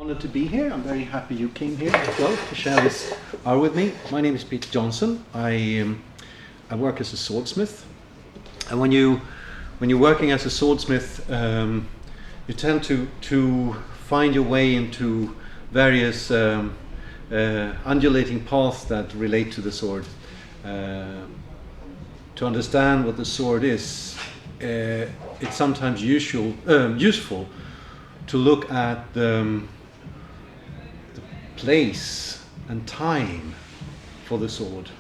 Honored to be here. I'm very happy you came here as well to share this hour with me. My name is Peter Johnsson. I work as a swordsmith, and when you're working as a swordsmith, you tend to find your way into various undulating paths that relate to the sword. To understand what the sword is, it's sometimes useful to look at the place and time for the sword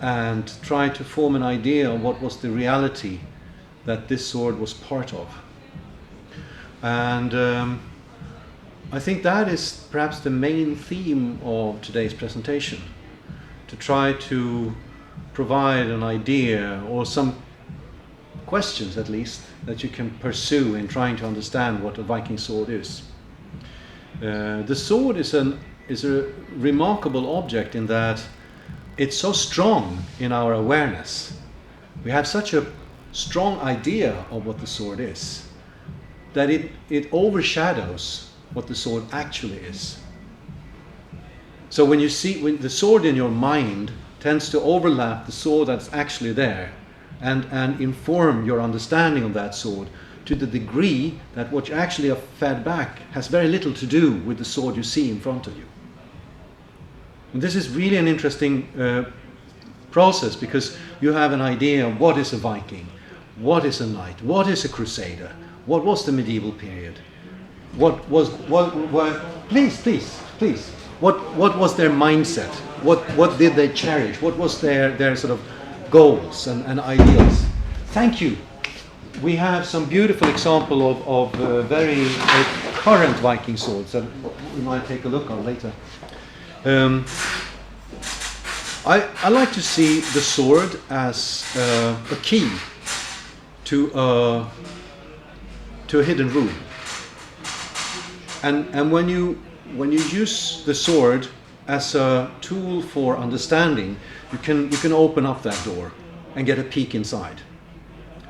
and try to form an idea of what was the reality that this sword was part of. And I think that is perhaps the main theme of today's presentation, to try to provide an idea or some questions at least that you can pursue in trying to understand what a Viking sword is. The sword is a remarkable object in that it's so strong in our awareness. We have such a strong idea of what the sword is that it overshadows what the sword actually is. So when the sword in your mind tends to overlap the sword that's actually there and inform your understanding of that sword to the degree that what you actually are fed back has very little to do with the sword you see in front of you. And this is really an interesting process, because you have an idea of what is a Viking, what is a knight, what is a crusader, what was the medieval period, what was their mindset, what did they cherish, what was their sort of goals and ideals. Thank you. We have some beautiful example of very current Viking swords that we might take a look on later. I like to see the sword as a key to a hidden room. And when you use the sword as a tool for understanding, you can open up that door and get a peek inside.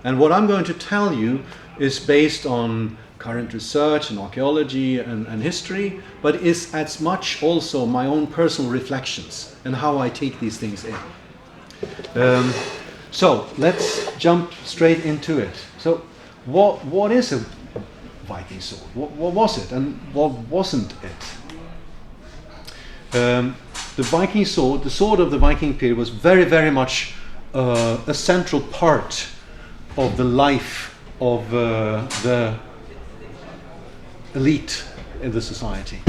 And what I'm going to tell you is based on current research and archaeology and history, but is as much also my own personal reflections and how I take these things in. So let's jump straight into it. So what is a Viking sword? What was it and what wasn't it? The Viking sword, the sword of the Viking period, was very, very much a central part of the life of the elite in the society.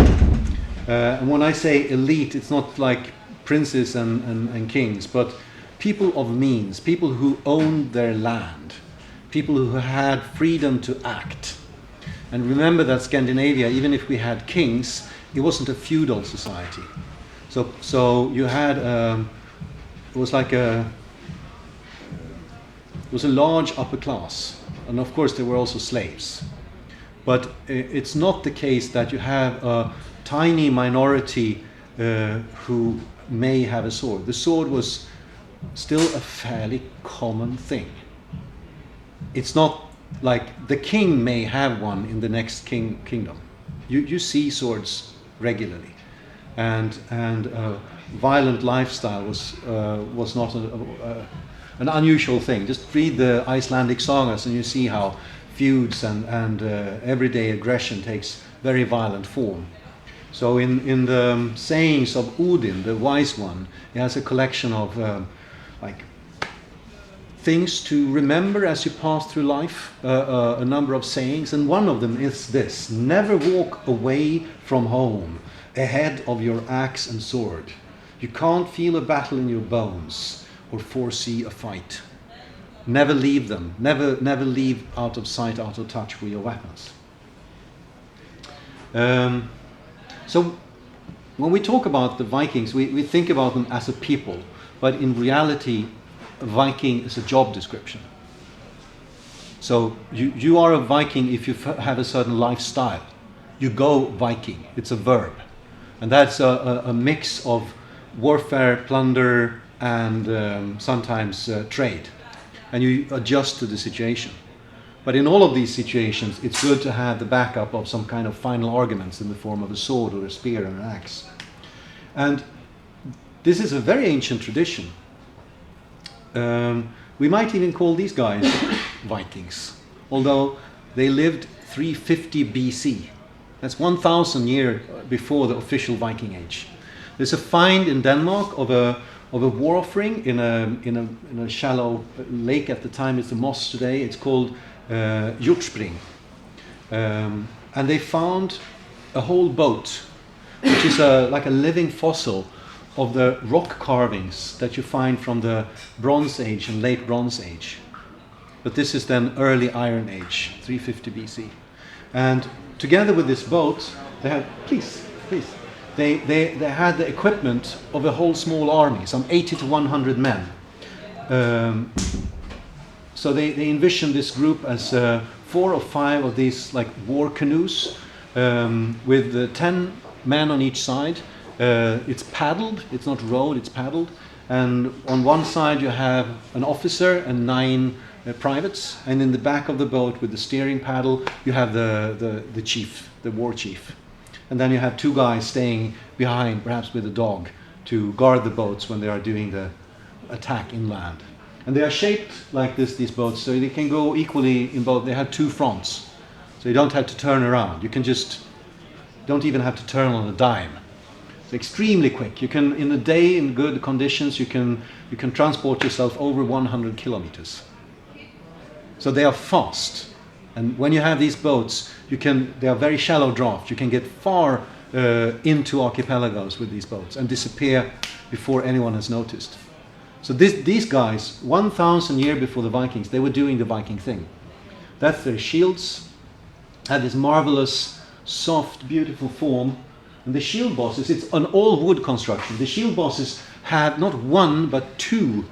And when I say elite, it's not like princes and kings, but people of means, people who owned their land, people who had freedom to act. And remember that Scandinavia, even if we had kings, it wasn't a feudal society. So you had it was a large upper class, and of course there were also slaves. But it's not the case that you have a tiny minority who may have a sword. The sword was still a fairly common thing. It's not like the king may have one in the next kingdom. You see swords regularly, and violent lifestyle was not an unusual thing. Just read the Icelandic sagas and you see how feuds and everyday aggression takes very violent form. So in the sayings of Odin, the wise one, he has a collection of things to remember as you pass through life, a number of sayings, and one of them is this: never walk away from home ahead of your axe and sword. You can't feel a battle in your bones or foresee a fight. Never leave them. Never leave out of sight, out of touch with your weapons. So when we talk about the Vikings, we think about them as a people, but in reality, a Viking is a job description. So you are a Viking if you have a certain lifestyle. You go Viking. It's a verb. And that's a mix of warfare, plunder, and sometimes trade. And you adjust to the situation. But in all of these situations, it's good to have the backup of some kind of final arguments in the form of a sword or a spear or an axe. And this is a very ancient tradition. We might even call these guys Vikings, although they lived 350 BC. That's 1,000 years before the official Viking Age. There's a find in Denmark of a war offering in a shallow lake at the time. It's a moss today. It's called Hjortspring. And they found a whole boat, which is like a living fossil of the rock carvings that you find from the Bronze Age and late Bronze Age. But this is then early Iron Age, 350 BC. And together with this boat, they had, please, they had the equipment of a whole small army, some 80 to 100 men. So they envisioned this group as 4 or 5 of these like war canoes with 10 men on each side. It's paddled, it's not rowed, it's paddled. And on one side you have an officer and 9 privates, and in the back of the boat with the steering paddle you have the chief, the war chief. And then you have 2 guys staying behind, perhaps with a dog, to guard the boats when they are doing the attack inland. And they are shaped like this, these boats, so they can go equally in both. They have 2 fronts, so you don't have to turn around. You can just, don't even have to turn on a dime. It's extremely quick. You can, in a day, in good conditions, you can transport yourself over 100 kilometers. So they are fast. And when you have these boats, they are very shallow draft. You can get far into archipelagos with these boats and disappear before anyone has noticed. So these guys, 1,000 years before the Vikings, they were doing the Viking thing. That's their shields, had this marvelous, soft, beautiful form. And the shield bosses, it's an all-wood construction. The shield bosses have not 1 but 2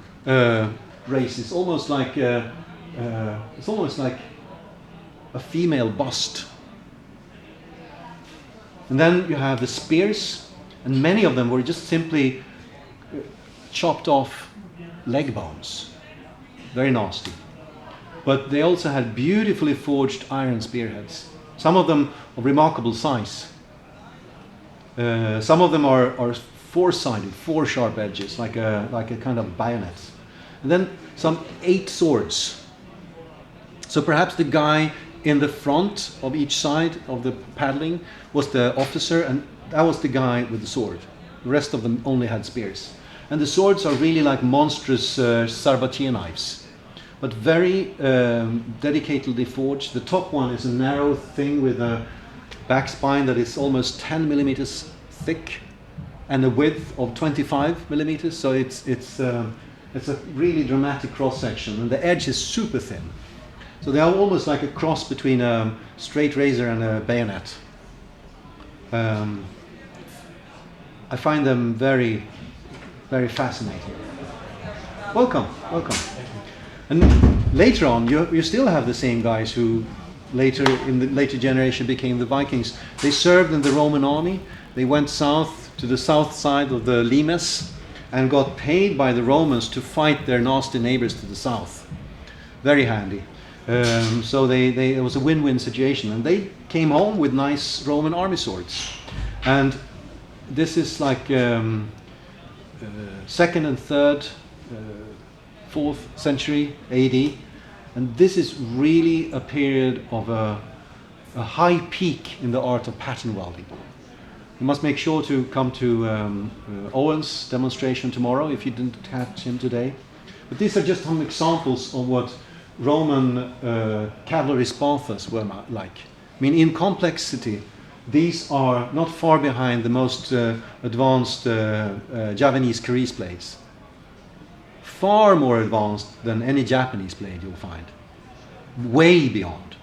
races, almost like it's almost like a female bust. And then you have the spears, and many of them were just simply chopped off leg bones. Very nasty. But they also had beautifully forged iron spearheads. Some of them of remarkable size. Some of them are 4-sided, 4 sharp edges, like a kind of bayonet. And then some 8 swords. So perhaps the guy in the front of each side of the paddling was the officer, and that was the guy with the sword. The rest of them only had spears. And the swords are really like monstrous sabatier knives, but very dedicatedly forged. The top one is a narrow thing with a back spine that is almost 10 millimeters thick and a width of 25 millimeters. So it's a really dramatic cross section, and the edge is super thin. So they are almost like a cross between a straight razor and a bayonet. I find them very, very fascinating. Welcome. And later on, you still have the same guys who later, in the later generation, became the Vikings. They served in the Roman army. They went south to the south side of the Limes and got paid by the Romans to fight their nasty neighbors to the south. Very handy. So it was a win-win situation, and they came home with nice Roman army swords. And this is like 2nd and 3rd, 4th century AD, and this is really a period of a high peak in the art of pattern welding. You must make sure to come to Owen's demonstration tomorrow if you didn't catch him today. But these are just some examples of what Roman cavalry spathas were like. I mean, in complexity, these are not far behind the most advanced Javanese cuirass blades. Far more advanced than any Japanese blade you'll find. Way beyond.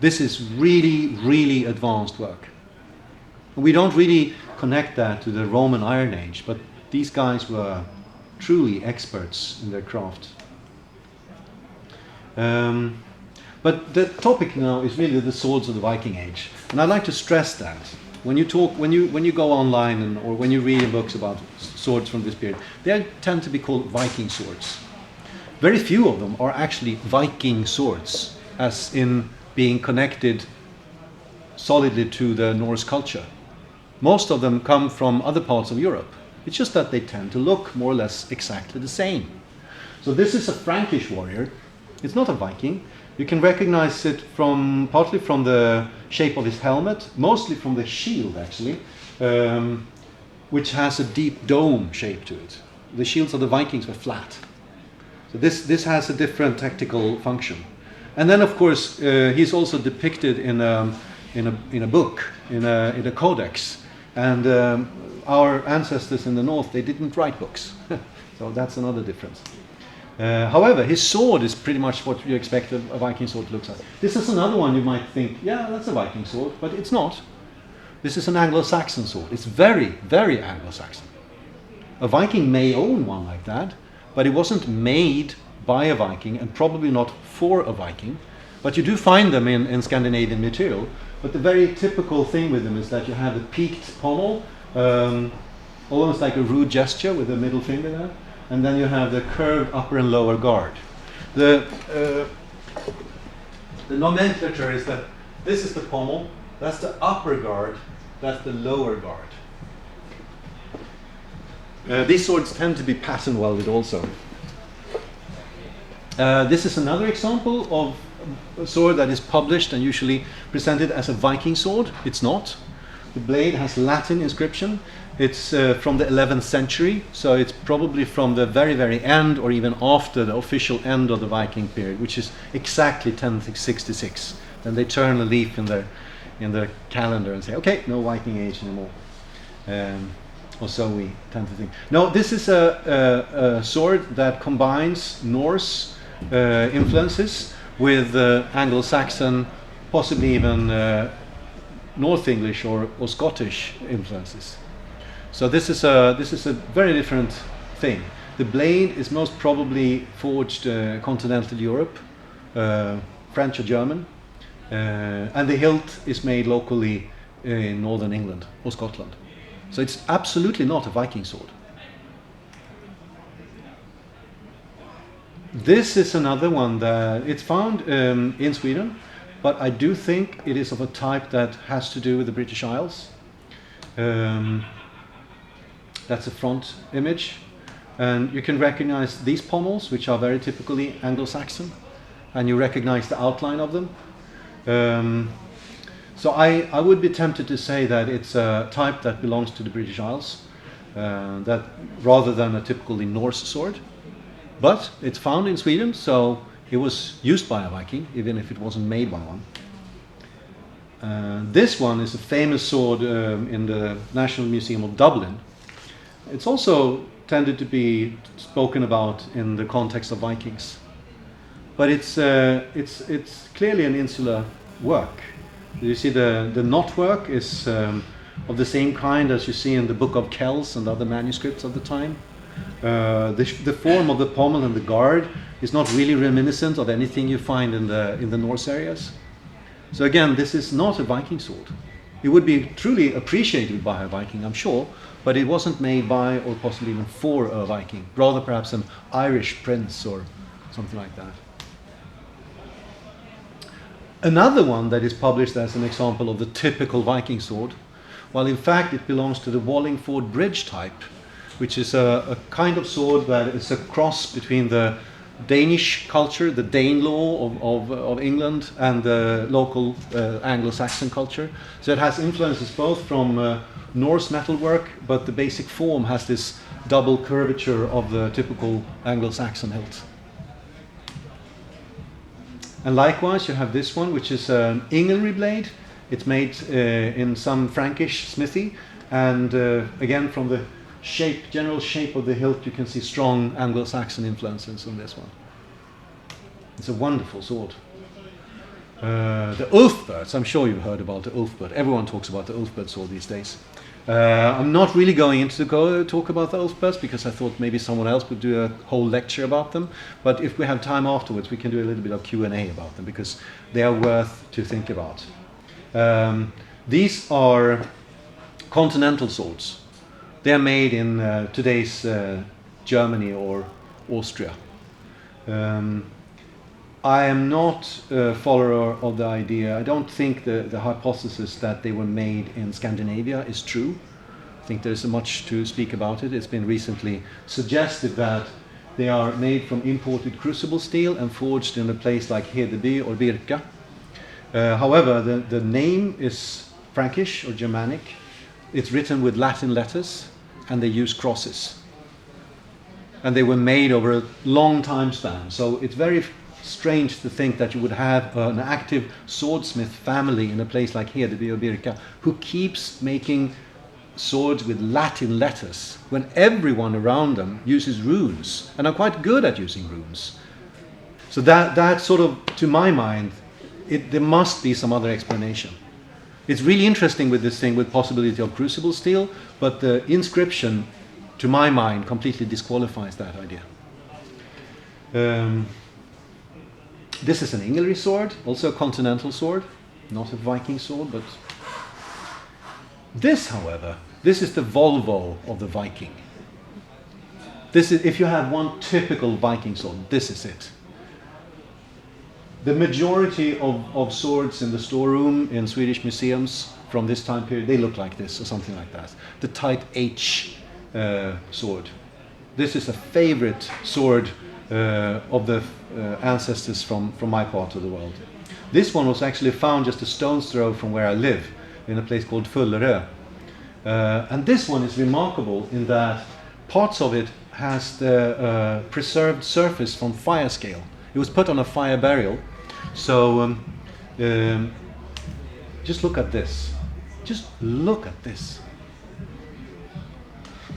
This is really, really advanced work. And we don't really connect that to the Roman Iron Age, but these guys were truly experts in their craft. But the topic now is really the swords of the Viking Age, and I'd like to stress that when you go online or when you read in books about swords from this period, they tend to be called Viking swords. Very few of them are actually Viking swords. as in being connected solidly to the Norse culture. Most of them come from other parts of Europe. It's just that they tend to look more or less exactly the same. So this is a Frankish warrior. It's not a Viking. You can recognize it partly from the shape of his helmet, mostly from the shield actually, which has a deep dome shape to it. The shields of the Vikings were flat. So this has a different tactical function. And then of course he's also depicted in a book, in a codex. And our ancestors in the north, they didn't write books. So that's another difference. However, his sword is pretty much what you expect a Viking sword to look like. This is another one you might think, yeah, that's a Viking sword, but it's not. This is an Anglo-Saxon sword. It's very, very Anglo-Saxon. A Viking may own one like that, but it wasn't made by a Viking and probably not for a Viking. But you do find them in Scandinavian material. But the very typical thing with them is that you have a peaked pommel, almost like a rude gesture with the middle finger there. And then you have the curved upper and lower guard. The nomenclature is that this is the pommel, that's the upper guard, that's the lower guard. These swords tend to be pattern welded also. This is another example of a sword that is published and usually presented as a Viking sword. It's not. The blade has Latin inscription. It's from the 11th century, so it's probably from the very, very end or even after the official end of the Viking period, which is exactly 1066. Then they turn a leaf in their calendar and say, okay, no Viking age anymore. Or so we tend to think. No, this is a sword that combines Norse influences with Anglo-Saxon, possibly even North English or Scottish influences. So this is a very different thing. The blade is most probably forged continental Europe, French or German, and the hilt is made locally in northern England or Scotland. So it's absolutely not a Viking sword. This is another one that it's found in Sweden, but I do think it is of a type that has to do with the British Isles. That's a front image, and you can recognize these pommels, which are very typically Anglo-Saxon, and you recognize the outline of them. So I would be tempted to say that it's a type that belongs to the British Isles, that rather than a typically Norse sword. But it's found in Sweden, so it was used by a Viking, even if it wasn't made by one. This one is a famous sword in the National Museum of Dublin. It's also tended to be spoken about in the context of Vikings. But it's clearly an insular work. You see the knotwork is of the same kind as you see in the Book of Kells and other manuscripts of the time. The form of the pommel and the guard is not really reminiscent of anything you find in the Norse areas. So again, this is not a Viking sword. It would be truly appreciated by a Viking, I'm sure, but it wasn't made by or possibly even for a Viking. Rather perhaps an Irish prince or something like that. Another one that is published as an example of the typical Viking sword, while in fact it belongs to the Wallingford bridge type, which is a kind of sword that is a cross between the Danish culture, the Danelaw of England, and the local Anglo-Saxon culture. So it has influences both from Norse metalwork, but the basic form has this double curvature of the typical Anglo-Saxon hilt. And likewise, you have this one, which is an Ingelry blade. It's made in some Frankish smithy, and again, from the general shape of the hilt, you can see strong Anglo-Saxon influences on this one. It's a wonderful sword. The Ulfberts, I'm sure you've heard about the Ulfbert. Everyone talks about the Ulfbert sword these days. I'm not really going into talk about the Ulfberts because I thought maybe someone else would do a whole lecture about them. But if we have time afterwards, we can do a little bit of Q&A about them because they are worth to think about. These are continental swords. They are made in today's Germany or Austria. I am not a follower of the idea. I don't think the hypothesis that they were made in Scandinavia is true. I think there's much to speak about it. It's been recently suggested that they are made from imported crucible steel and forged in a place like Hedeby or Birka. However, the name is Frankish or Germanic. It's written with Latin letters and they use crosses. And they were made over a long time span. So it's very strange to think that you would have an active swordsmith family in a place like Hedeby or Birka who keeps making swords with Latin letters when everyone around them uses runes and are quite good at using runes. So that sort of, to my mind, there must be some other explanation. It's really interesting with this thing with possibility of crucible steel, but the inscription, to my mind, completely disqualifies that idea. This is an Inglery sword, also a continental sword, not a Viking sword, but this, however, this is the Volvo of the Viking. This is, if you have one typical Viking sword, this is it. The majority of swords in the storeroom in Swedish museums from this time period, they look like this or something like that. The Type H sword. This is a favorite sword of the ancestors from my part of the world. This one was actually found just a stone's throw from where I live, in a place called Fullerö. And this one is remarkable in that parts of it has the preserved surface from fire scale. It was put on a fire burial. So just look at this. Just look at this.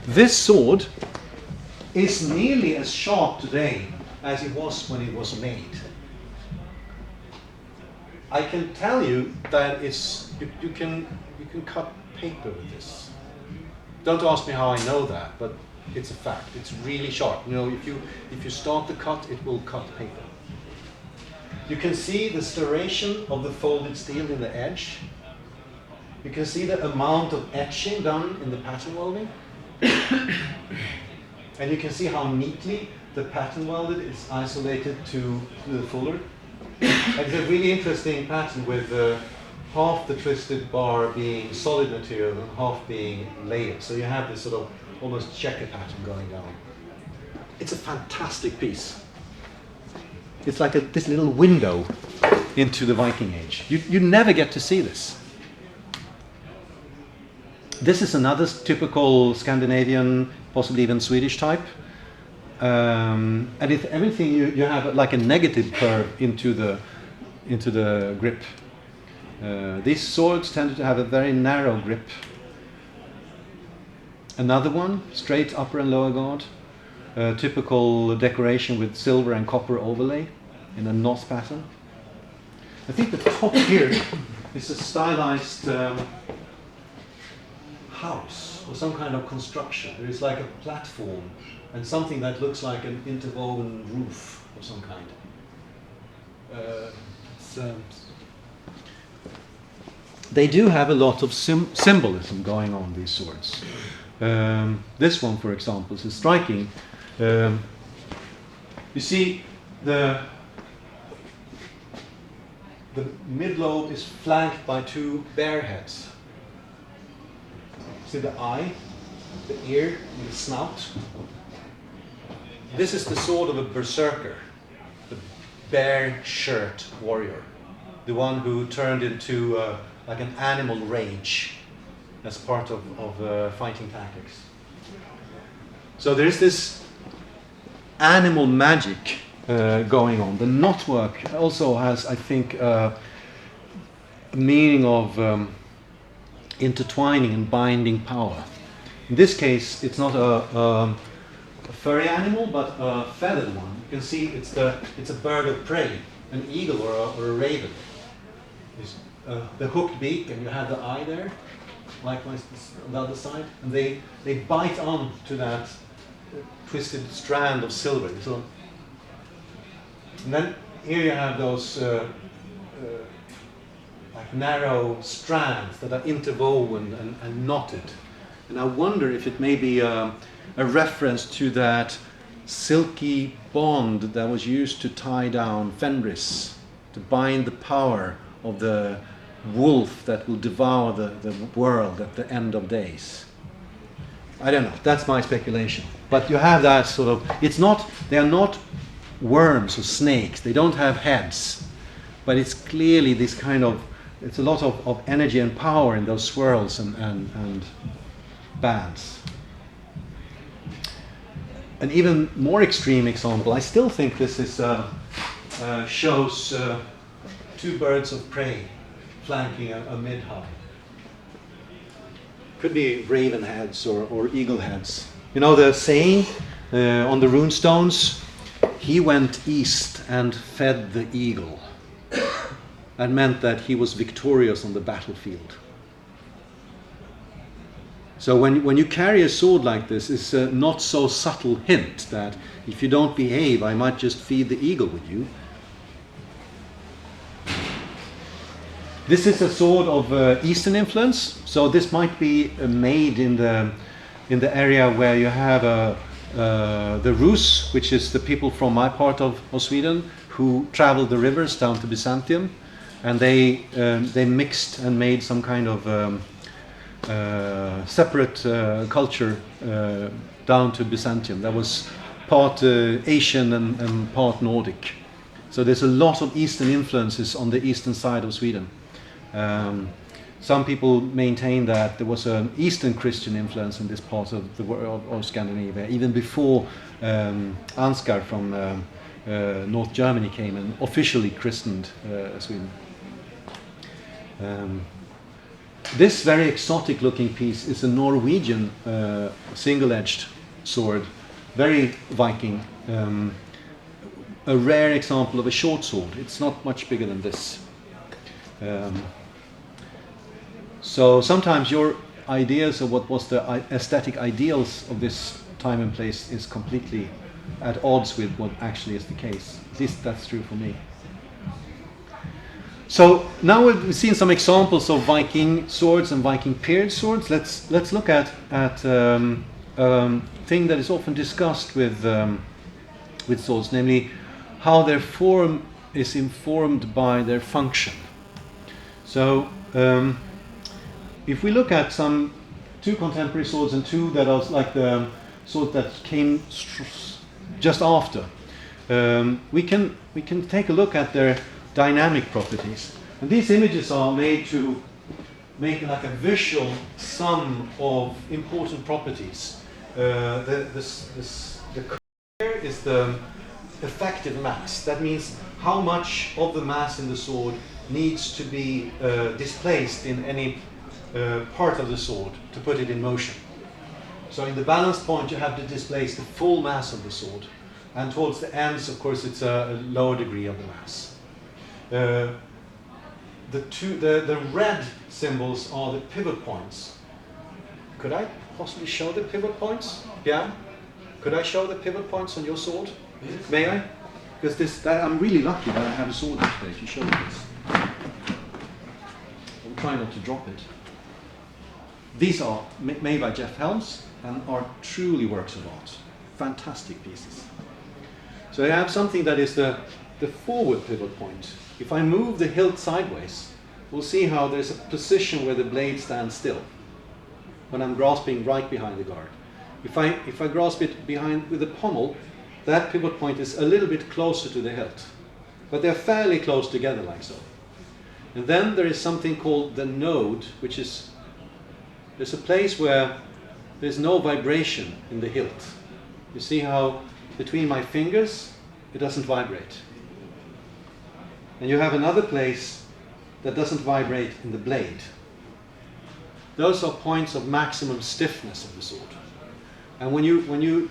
This sword is nearly as sharp today as it was when it was made. I can tell you that it's you can cut paper with this. Don't ask me how I know that, but it's a fact. It's really sharp. You know, if you start the cut, it will cut paper. You can see the striation of the folded steel in the edge. You can see the amount of etching done in the pattern welding. And you can see how neatly the pattern welded is isolated to the fuller. It's a really interesting pattern with half the twisted bar being solid material and half being layered. So you have this sort of almost checker pattern going down. It's a fantastic piece. It's like this little window into the Viking Age. You never get to see this. This is another typical Scandinavian, possibly even Swedish type. And if everything you have like a negative curve into the grip. These swords tend to have a very narrow grip. Another one, straight upper and lower guard. Typical decoration with silver and copper overlay in a knot pattern. I think the top here is a stylized house or some kind of construction. There is like a platform and something that looks like an interwoven roof of some kind. They do have a lot of symbolism going on, these swords. This one, for example, is striking. You see, the mid-lobe is flanked by two bear heads. See the eye, the ear, and the snout. This is the sword of a berserker, the bear shirt warrior, the one who turned into like an animal rage as part of fighting tactics. So there is this animal magic going on. The knotwork also has, I think, a meaning of intertwining and binding power. In this case, it's not a furry animal, but a feathered one. You can see it's a bird of prey, an eagle or a raven. The hooked beak, and you have the eye there. Likewise, on the other side, and they bite on to that twisted strand of silver. So, and then here you have those like narrow strands that are interwoven and knotted. And I wonder if it may be a reference to that silky bond that was used to tie down Fenris, to bind the power of the wolf that will devour the world at the end of days. I don't know, that's my speculation. But you have that sort of, they are not worms or snakes, they don't have heads, but it's clearly this kind of, it's a lot of energy and power in those swirls and bands. An even more extreme example, I still think this is shows two birds of prey flanking a mid-high. Could be raven heads or eagle heads. You know the saying on the rune stones, he went east and fed the eagle. That meant that he was victorious on the battlefield. So when you carry a sword like this, it's a not so subtle hint that if you don't behave, I might just feed the eagle with you. This is a sword of Eastern influence, so this might be made in the area where you have the Rus, which is the people from my part of Sweden who traveled the rivers down to Byzantium, and they mixed and made some kind of separate culture down to Byzantium. That was part Asian and part Nordic. So there's a lot of Eastern influences on the eastern side of Sweden. Some people maintain that there was an Eastern Christian influence in this part of the world of Scandinavia, even before Ansgar from North Germany came and officially christened Sweden. This very exotic looking piece is a Norwegian single-edged sword, very Viking, a rare example of a short sword. It's not much bigger than this. So sometimes your ideas of what was the aesthetic ideals of this time and place is completely at odds with what actually is the case. At least that's true for me. So now we've seen some examples of Viking swords and Viking period swords. Let's look at thing that is often discussed with swords, namely how their form is informed by their function. So if we look at some two contemporary swords and two that are like the sword that came just after, we can take a look at their dynamic properties. And these images are made to make like a visual sum of important properties. The here is the effective mass. That means how much of the mass in the sword needs to be displaced in any part of the sword to put it in motion. So in the balance point you have to displace the full mass of the sword, and towards the ends of course it's a lower degree of the mass. The red symbols are the pivot points. Could I possibly show the pivot points? Yeah? Could I show the pivot points on your sword? Yes. May I? Because I'm really lucky that I have a sword today to show this. I'll try not to drop it. These are made by Jeff Helms and are truly works of art. Fantastic pieces. So I have something that is the forward pivot point. If I move the hilt sideways, we'll see how there's a position where the blade stands still when I'm grasping right behind the guard. If I grasp it behind with the pommel, that pivot point is a little bit closer to the hilt, but they're fairly close together like so. And then there is something called the node, which is there's a place where there's no vibration in the hilt. You see how between my fingers it doesn't vibrate. And you have another place that doesn't vibrate in the blade. Those are points of maximum stiffness of the sword. And when you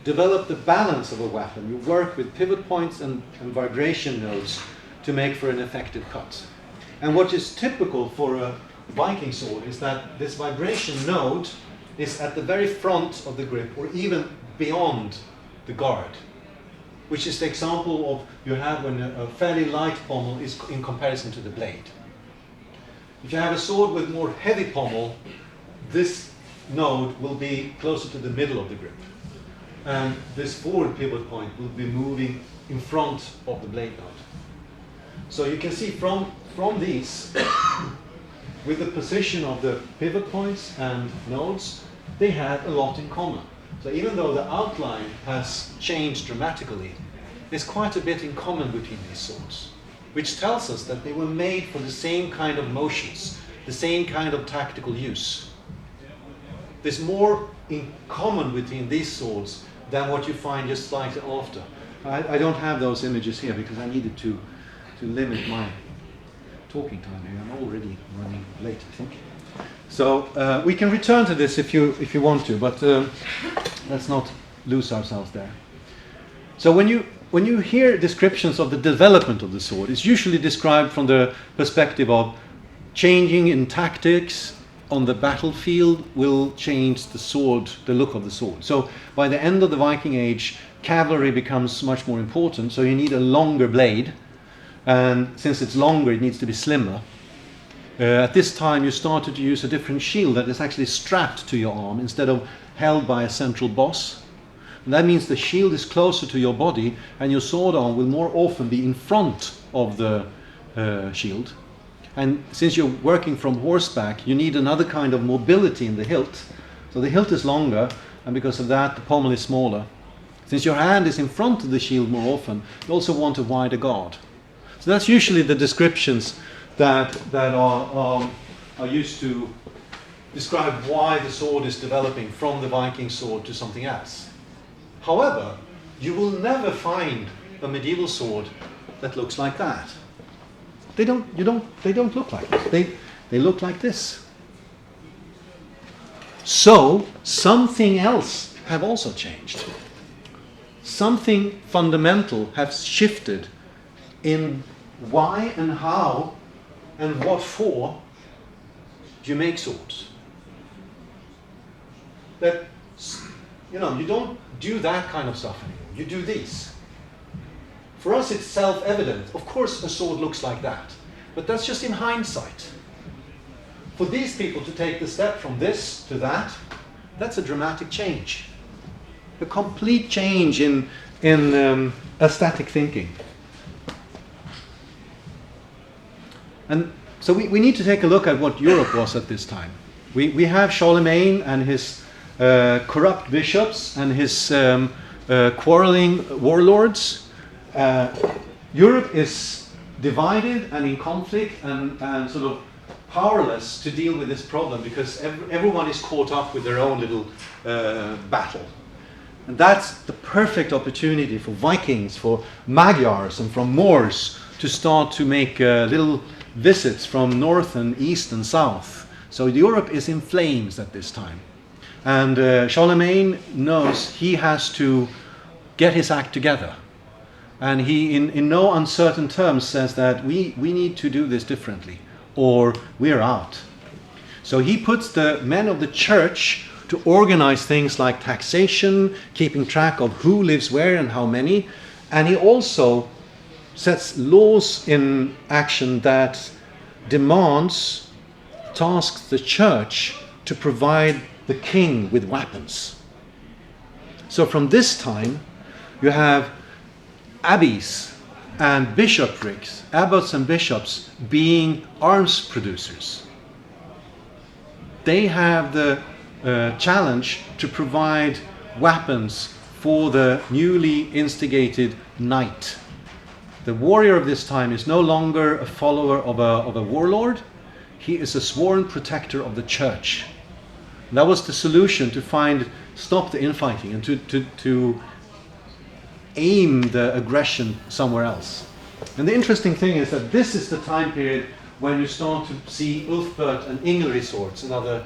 develop the balance of a weapon, you work with pivot points and vibration nodes to make for an effective cut. And what is typical for a Viking sword is that this vibration node is at the very front of the grip or even beyond the guard, which is the example of you have when a fairly light pommel is in comparison to the blade. If you have a sword with more heavy pommel, this node will be closer to the middle of the grip. and this forward pivot point will be moving in front of the blade node. So you can see from these, with the position of the pivot points and nodes, they had a lot in common. So even though the outline has changed dramatically, there's quite a bit in common between these swords, which tells us that they were made for the same kind of motions, the same kind of tactical use. There's more in common between these swords than what you find just slightly after. I don't have those images here because I needed to limit my talking time here. I'm already running late, I think. So we can return to this if you want to, but let's not lose ourselves there. So when you hear descriptions of the development of the sword, it's usually described from the perspective of changing in tactics on the battlefield will change the sword, the look of the sword. So by the end of the Viking Age, cavalry becomes much more important, so you need a longer blade, and since it's longer, it needs to be slimmer. At this time, you started to use a different shield that is actually strapped to your arm instead of held by a central boss. And that means the shield is closer to your body, and your sword arm will more often be in front of the shield. And since you're working from horseback, you need another kind of mobility in the hilt. So the hilt is longer, and because of that, the pommel is smaller. Since your hand is in front of the shield more often, you also want a wider guard. So that's usually the descriptions that are used to describe why the sword is developing from the Viking sword to something else. However, you will never find a medieval sword that looks like that. They don't look like this. They look like this. So something else have also changed. Something fundamental has shifted in why and how and what for you make swords. That, you don't do that kind of stuff anymore. You do these. For us, it's self-evident. Of course, a sword looks like that. But that's just in hindsight. For these people to take the step from this to that, that's a dramatic change. A complete change in aesthetic thinking. And so we need to take a look at what Europe was at this time. We have Charlemagne and his corrupt bishops and his quarreling warlords. Europe is divided and in conflict and sort of powerless to deal with this problem because everyone is caught up with their own little battle. And that's the perfect opportunity for Vikings, for Magyars and from Moors to start to make little visits from north and east and south. So Europe is in flames at this time. And Charlemagne knows he has to get his act together. And he, in no uncertain terms, says that we need to do this differently, or we're out. So he puts the men of the church to organize things like taxation, keeping track of who lives where and how many. And he also sets laws in action that tasks the church to provide the king with weapons. So from this time, you have abbeys and bishoprics, abbots and bishops being arms producers. They have the challenge to provide weapons for the newly instigated knight. The warrior of this time is no longer a follower of a warlord. He is a sworn protector of the church. And that was the solution to stop the infighting and to aim the aggression somewhere else. And the interesting thing is that this is the time period when you start to see Ulfbert and Ingleri swords and other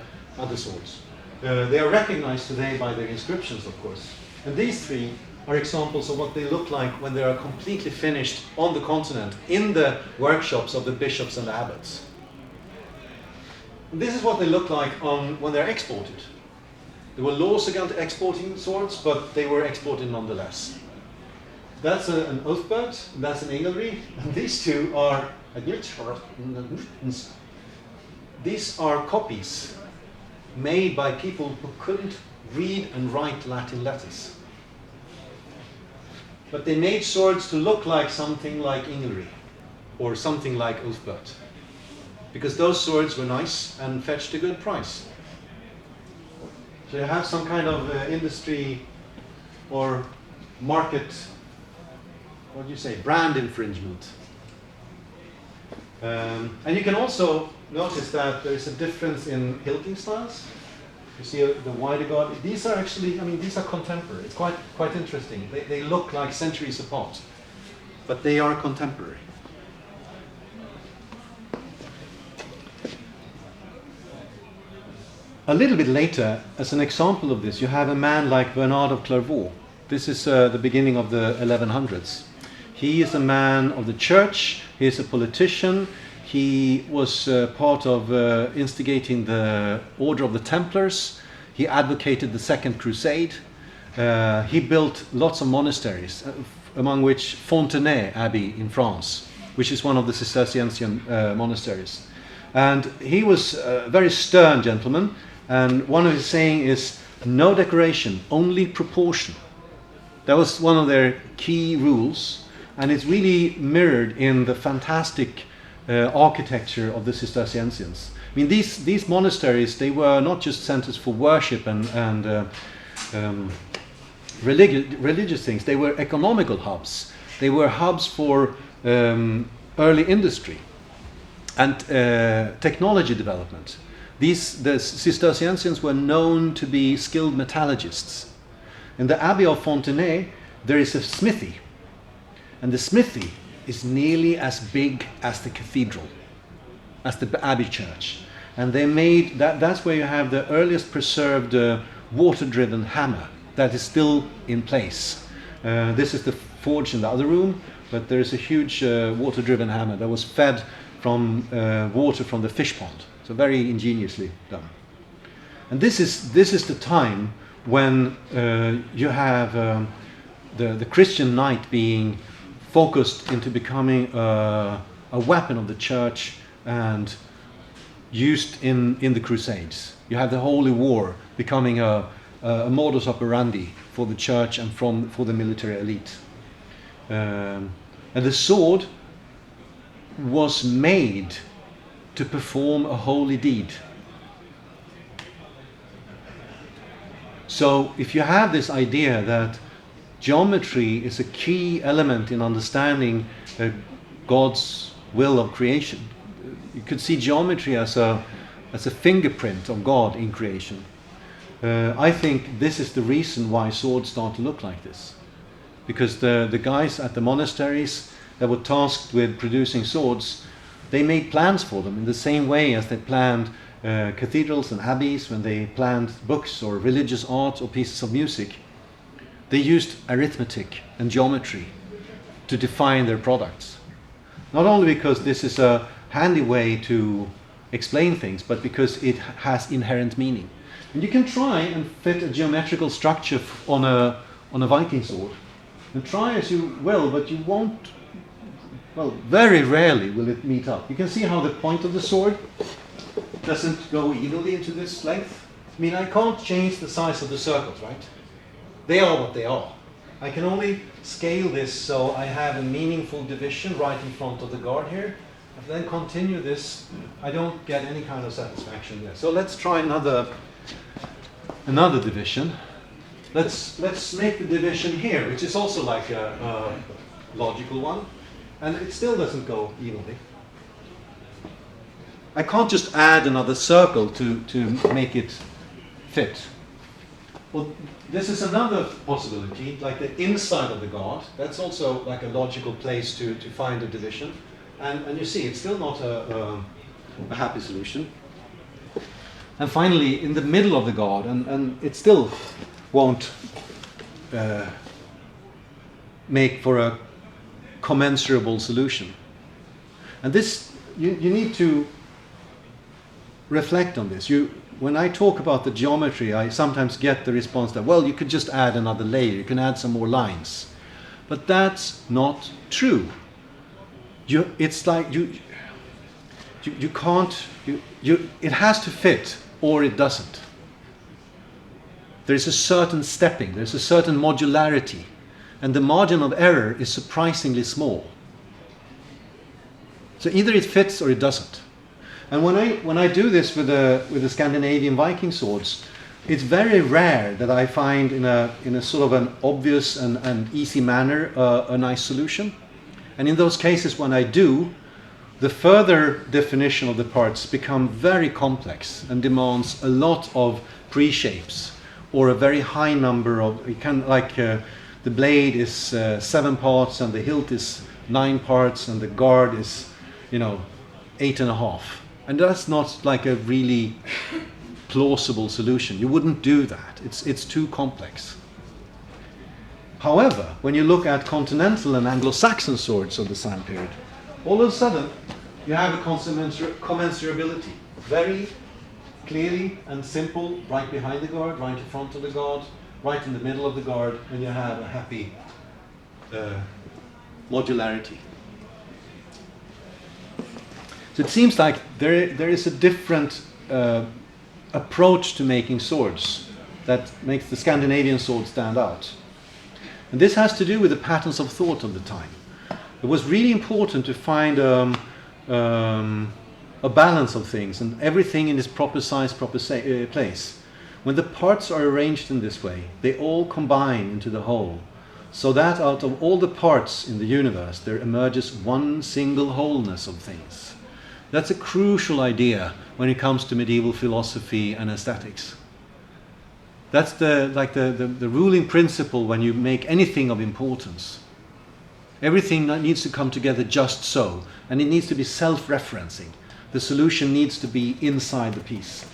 swords. They are recognized today by their inscriptions, of course. And these three are examples of what they look like when they are completely finished on the continent in the workshops of the bishops and the abbots. And this is what they look like when they're exported. There were laws against exporting swords, but they were exported nonetheless. That's an Ulfbert, that's an Ingleri, and these two are copies made by people who couldn't read and write Latin letters. but they made swords to look like something like Inglery or something like Ulfbert, because those swords were nice and fetched a good price. So you have some kind of industry or market, what do you say, brand infringement. And you can also notice that there is a difference in hilting styles. You see the wider guard. These are actually, I mean, these are contemporary. It's quite interesting. They look like centuries apart, but they are contemporary. A little bit later, as an example of this, you have a man like Bernard of Clairvaux. This is the beginning of the 1100s. He is a man of the church, he is a politician, he was part of instigating the Order of the Templars, he advocated the Second Crusade, he built lots of monasteries, among which Fontenay Abbey in France, which is one of the Cistercian monasteries. And he was a very stern gentleman, and one of his sayings is, no decoration, only proportion. That was one of their key rules, and it's really mirrored in the fantastic architecture of the Cistercians. I mean, these monasteries, they were not just centers for worship and religious things, they were economical hubs. They were hubs for early industry and technology development. The Cistercians were known to be skilled metallurgists. In the Abbey of Fontenay, there is a smithy, and the smithy is nearly as big as the cathedral, as the Abbey church. And they made that's where you have the earliest preserved water-driven hammer that is still in place. This is the forge in the other room, but there is a huge water-driven hammer that was fed from water from the fish pond. So very ingeniously done. And this is the time when you have the Christian knight being focused into becoming a weapon of the church and used in the Crusades. You have the Holy War becoming a modus operandi for the church and for the military elite. And the sword was made to perform a holy deed. So if you have this idea that geometry is a key element in understanding God's will of creation, you could see geometry as a fingerprint of God in creation. I think this is the reason why swords start to look like this. Because the guys at the monasteries that were tasked with producing swords, they made plans for them in the same way as they planned cathedrals and abbeys when they planned books or religious art or pieces of music. They used arithmetic and geometry to define their products. Not only because this is a handy way to explain things, but because it has inherent meaning. And you can try and fit a geometrical structure on a Viking sword. And try as you will, but you won't, well, very rarely will it meet up. You can see how the point of the sword doesn't go evenly into this length. I mean, I can't change the size of the circles, right? They are what they are. I can only scale this so I have a meaningful division right in front of the guard here. If I then continue this, I don't get any kind of satisfaction there. So let's try another division. Let's make the division here, which is also like a logical one, and it still doesn't go evenly. I can't just add another circle to make it fit. Well, this is another possibility, like the inside of the guard. That's also like a logical place to find a division. And you see, it's still not a happy solution. And finally, in the middle of the guard, and it still won't make for a commensurable solution. And this, you need to reflect on this. When I talk about the geometry, I sometimes get the response that, well, you could just add another layer, you can add some more lines. But that's not true. It's like you can't, it has to fit or it doesn't. There's a certain stepping, there's a certain modularity. and the margin of error is surprisingly small. So either it fits or it doesn't. And when I do this with the Scandinavian Viking swords, it's very rare that I find in a sort of an obvious and easy manner a nice solution. And in those cases when I do, the further definition of the parts become very complex and demands a lot of pre-shapes or a very high number of, the blade is 7 parts and the hilt is 9 parts and the guard is 8.5. And that's not like a really plausible solution. You wouldn't do that. It's too complex. However, when you look at continental and Anglo-Saxon swords of the same period, all of a sudden you have a commensurability. Very clearly and simple, right behind the guard, right in front of the guard, right in the middle of the guard, and you have a happy modularity. So it seems like there is a different approach to making swords that makes the Scandinavian sword stand out. And this has to do with the patterns of thought of the time. It was really important to find a balance of things and everything in its proper size, proper place. When the parts are arranged in this way, they all combine into the whole, so that out of all the parts in the universe there emerges one single wholeness of things. That's a crucial idea when it comes to medieval philosophy and aesthetics. That's the ruling principle when you make anything of importance. Everything needs to come together just so, and it needs to be self-referencing. The solution needs to be inside the piece.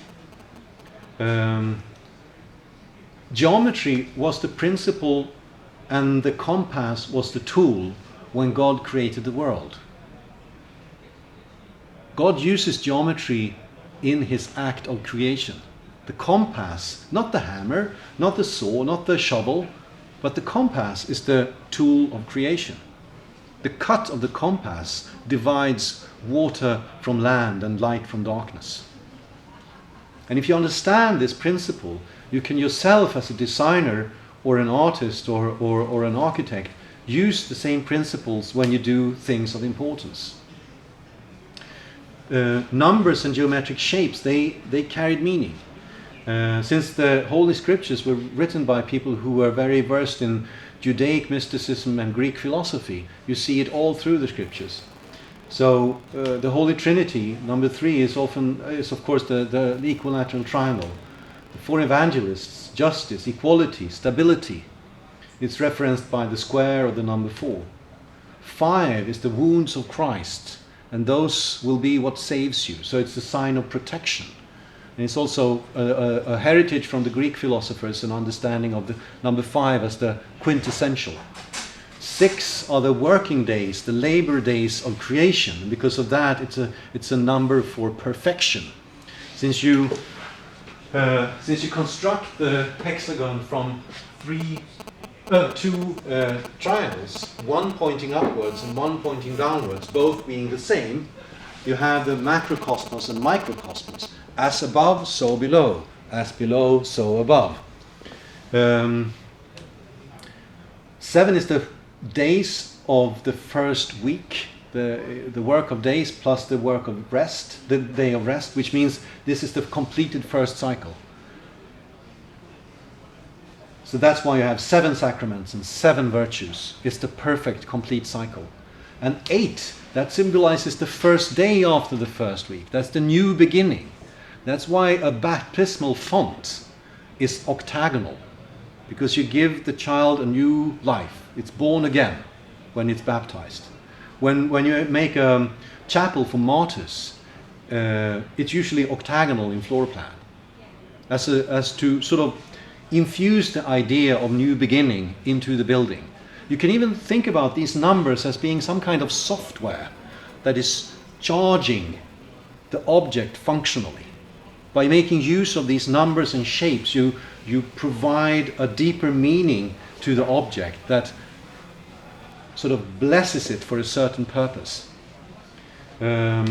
Geometry was the principle and the compass was the tool when God created the world. God uses geometry in his act of creation. The compass, not the hammer, not the saw, not the shovel, but the compass is the tool of creation. The cut of the compass divides water from land and light from darkness. And if you understand this principle, you can yourself as a designer or an artist or an architect use the same principles when you do things of importance. Numbers and geometric shapes, they carried meaning. Since the Holy Scriptures were written by people who were very versed in Judaic mysticism and Greek philosophy, you see it all through the Scriptures. So the Holy Trinity, number 3, is of course the equilateral triangle. The 4 evangelists, justice, equality, stability. It's referenced by the square or the number 4. 5 is the wounds of Christ, and those will be what saves you. So it's a sign of protection. And it's also a heritage from the Greek philosophers, an understanding of the number 5 as the quintessential. 6 are the working days, the labor days of creation. And because of that, it's a number for perfection. Since you construct the hexagon from 2 triangles, one pointing upwards and one pointing downwards, both being the same, you have the macrocosmos and microcosmos. As above, so below. As below, so above. 7 is the days of the first week, the work of days plus the work of rest, the day of rest, which means this is the completed first cycle. So that's why you have 7 sacraments and 7 virtues. It's the perfect, complete cycle. And 8, that symbolizes the first day after the first week. That's the new beginning. That's why a baptismal font is octagonal, because you give the child a new life. It's born again when it's baptized. When you make a chapel for martyrs, it's usually octagonal in floor plan, as to sort of infuse the idea of new beginning into the building. You can even think about these numbers as being some kind of software that is charging the object functionally. By making use of these numbers and shapes, you provide a deeper meaning to the object that sort of blesses it for a certain purpose. So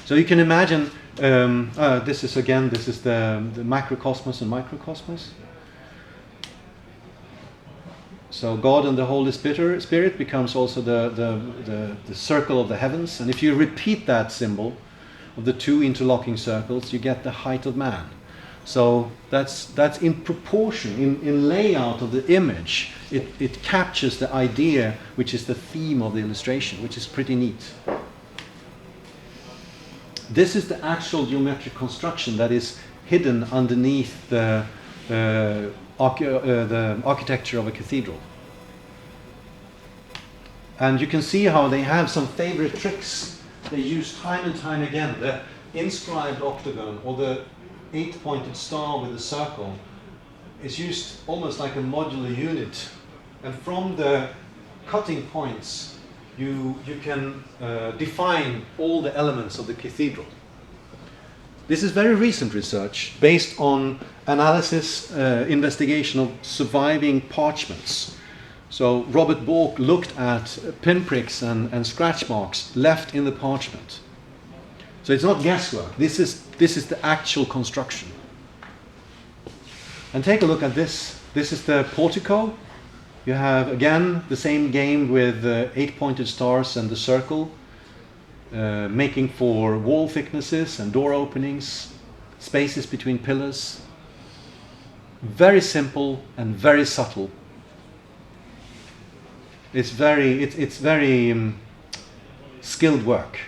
you can imagine, this is the macrocosmos and microcosmos. So God and the Holy Spirit becomes also the circle of the heavens. And if you repeat that symbol of the two interlocking circles, you get the height of man. So that's in proportion, in layout of the image, it captures the idea, which is the theme of the illustration, which is pretty neat. This is the actual geometric construction that is hidden underneath the architecture of a cathedral. And you can see how they have some favorite tricks they use time and time again. The inscribed octagon, or the 8-pointed star with a circle, is used almost like a modular unit. And from the cutting points, you can define all the elements of the cathedral. This is very recent research based on analysis, investigation of surviving parchments. So Robert Bork looked at pinpricks and scratch marks left in the parchment. So it's not guesswork. This is the actual construction. And take a look at this. This is the portico. You have again the same game with 8-pointed stars and the circle, making for wall thicknesses and door openings, spaces between pillars. Very simple and very subtle. It's very skilled work.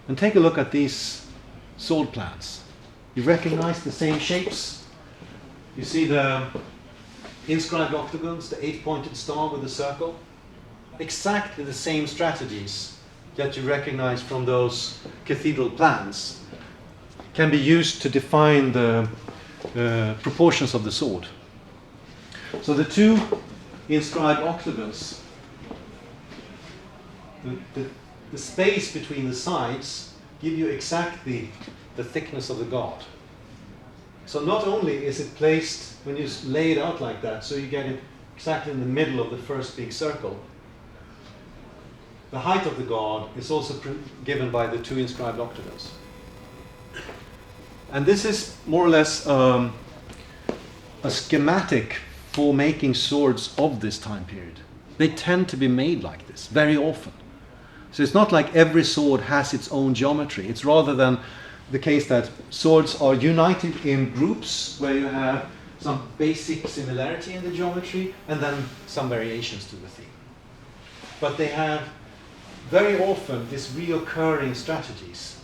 And take a look at these sword plans. You recognize the same shapes. You see the inscribed octagons, the 8-pointed star with the circle. Exactly the same strategies that you recognize from those cathedral plans can be used to define the proportions of the sword. So the two inscribed octagons, the space between the sides give you exactly the thickness of the guard. So not only is it placed when you lay it out like that, so you get it exactly in the middle of the first big circle, the height of the guard is also given by the two inscribed octagons. And this is more or less a schematic for making swords of this time period. They tend to be made like this very often. So it's not like every sword has its own geometry. It's rather than the case that swords are united in groups where you have some basic similarity in the geometry and then some variations to the theme. But they have very often these reoccurring strategies.